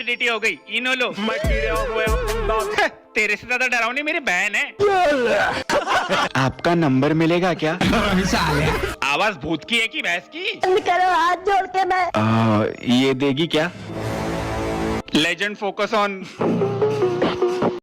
Acidity हो गई, Eno low. मैं कीड़े हो गया बंदा। तेरे से ज्यादा डरावनी मेरी बहन है। आपका नंबर मिलेगा क्या? आवाज भूत की है कि भैंस की? बंद करो हाथ जोड़ के मैं ये देगी क्या? Legend focus on